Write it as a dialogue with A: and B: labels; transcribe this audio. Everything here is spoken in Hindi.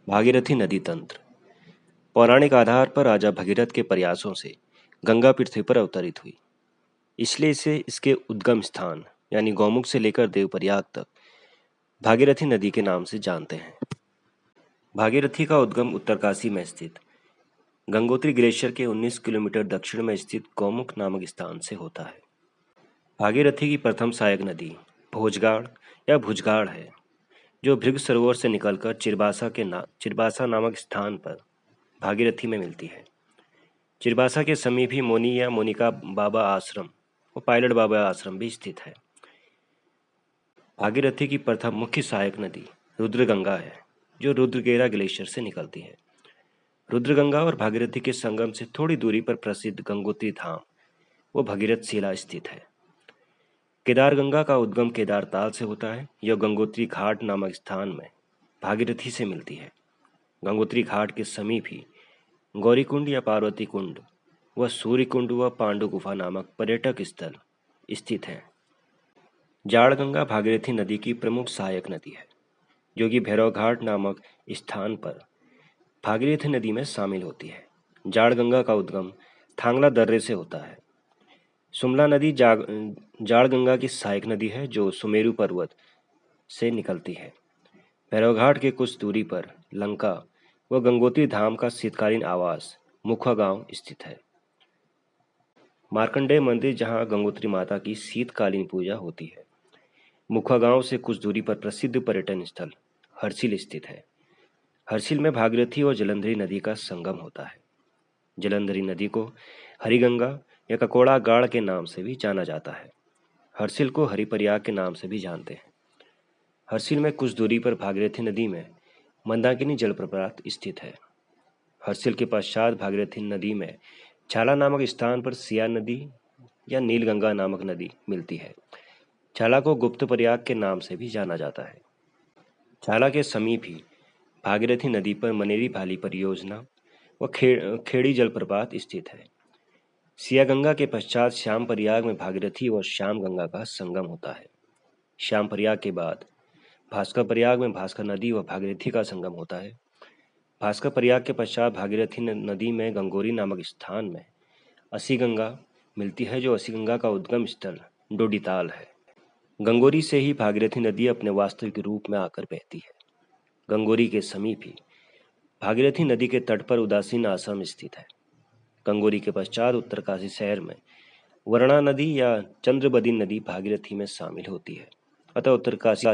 A: भागीरथी नदी तंत्र। पौराणिक आधार पर राजा भगीरथ के प्रयासों से गंगा पृथ्वी पर अवतरित हुई, इसलिए इसे इसके उद्गम स्थान यानी गौमुख से लेकर देवप्रयाग तक भागीरथी नदी के नाम से जानते हैं। भागीरथी का उद्गम उत्तरकाशी में स्थित गंगोत्री ग्लेशियर के 19 किलोमीटर दक्षिण में स्थित गौमुख नामक स्थान से होता है। भागीरथी की प्रथम सहायक नदी भोजगाड़ या भुजगाड़ है, जो भृग सरोवर से निकलकर चिरबासा नामक स्थान पर भागीरथी में मिलती है। चिरबासा के समीप ही मोनी या मोनिका बाबा आश्रम और पायलट बाबा आश्रम भी स्थित है। भागीरथी की प्रथम मुख्य सहायक नदी रुद्रगंगा है, जो रुद्रगेरा ग्लेशियर से निकलती है। रुद्रगंगा और भागीरथी के संगम से थोड़ी दूरी पर प्रसिद्ध गंगोत्री धाम व भगीरथ शिला स्थित है। केदारगंगा का उद्गम केदार ताल से होता है। यह गंगोत्री घाट नामक स्थान में भागीरथी से मिलती है। गंगोत्री घाट के समीप ही गौरीकुंड या पार्वती कुंड व सूर्यकुंड व पांडु गुफा नामक पर्यटक स्थल स्थित हैं। जाड़गंगा भागीरथी नदी की प्रमुख सहायक नदी है, जो कि भैरवघाट नामक स्थान पर भागीरथी नदी में शामिल होती है। जाड़गंगा का उद्गम थांगला दर्रे से होता है। सुमला नदी जाड़गंगा की सहायक नदी है, जो सुमेरु पर्वत से निकलती है। भैरवघाट के कुछ दूरी पर लंका व गंगोत्री धाम का शीतकालीन आवास मुखा गांव स्थित है। मार्कंडेय मंदिर, जहां गंगोत्री माता की शीतकालीन पूजा होती है। मुखा गांव से कुछ दूरी पर प्रसिद्ध पर्यटन स्थल हर्षिल स्थित है। हर्षिल में भागीरथी और जलंधरी नदी का संगम होता है। जलंधरी नदी को हरिगंगा या ककोड़ा गाड़ के नाम से भी जाना जाता है। हर्षिल को हरिप्रयाग के नाम से भी जानते हैं। हर्षिल में कुछ दूरी पर भागीरथी नदी में मंदाकिनी जलप्रपात स्थित है। हर्षिल के पश्चात भागीरथी नदी में छाला नामक स्थान पर सिया नदी या नीलगंगा नामक नदी मिलती है। छाला को गुप्त प्रयाग के नाम से भी जाना जाता है। छाला के समीप ही भागीरथी नदी पर मनेरी भाली परियोजना व खेड़ी जलप्रपात स्थित है। सिया गंगा के पश्चात श्याम प्रयाग में भागीरथी और श्याम गंगा का संगम होता है। श्याम प्रयाग के बाद भास्कर प्रयाग में भास्कर नदी व भागीरथी का संगम होता है। भास्कर प्रयाग के पश्चात भागीरथी नदी में गंगोरी नामक स्थान में असी गंगा मिलती है, जो असी गंगा का उद्गम स्थल डोडीताल है। गंगोरी से ही भागीरथी नदी अपने वास्तविक रूप में आकर बहती है। गंगोरी के समीप ही भागीरथी नदी के तट पर उदासीन आश्रम स्थित है। गंगोरी के पश्चात उत्तरकाशी शहर में वरुणा नदी या चंद्रबदी नदी भागीरथी में शामिल होती है। अतः उत्तरकाशी